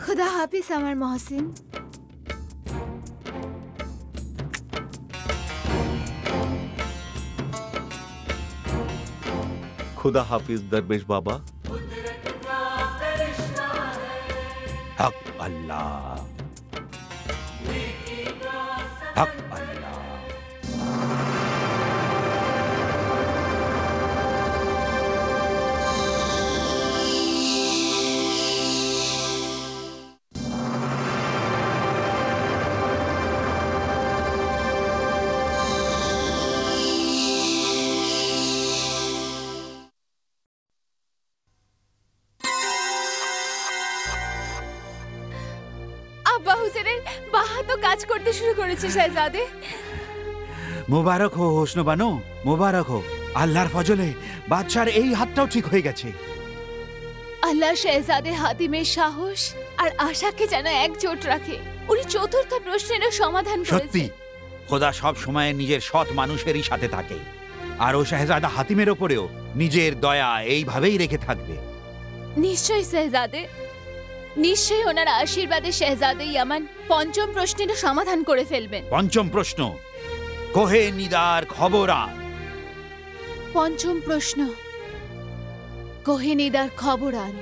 খুদা হাফিজ আমার মহসিন। খুদা হাফিজ দরবেশ বাবা। হক আল্লাহ, হক আল্লাহ। আব্বা হুজুরের বাহা তো কাজ করতে শুরু করেছে শেহজাদে। মোবারক হো হোসনবানো, মোবারক হো। আল্লাহর ফজলে বাদশার এই হাতটাও ঠিক হয়ে গেছে। আল্লাহ শেহজাদে হাতিমের সাহস আর আশাকে যেন একজোট রাখে। উনি চতুর্থ প্রশ্নেরও সমাধান সত্যি, করেছেন। খোদা সব সময় নিজের সৎ মানুষেরই সাথে থাকে। আর ও শাহজাদা হাতিমের ওপরেও নিজের দয়া এইভাবেই রেখে থাকবে। নিশ্চয়ই শেহজাদে, নিশ্চয়ই ওনার আশীর্বাদে শেহজাদে ইয়ামান পঞ্চম প্রশ্নেরও সমাধান করে ফেলবেন। পঞ্চম প্রশ্ন, কোহে নিদার খবর আন। পঞ্চম প্রশ্ন, কোহিনীদার খবর আন।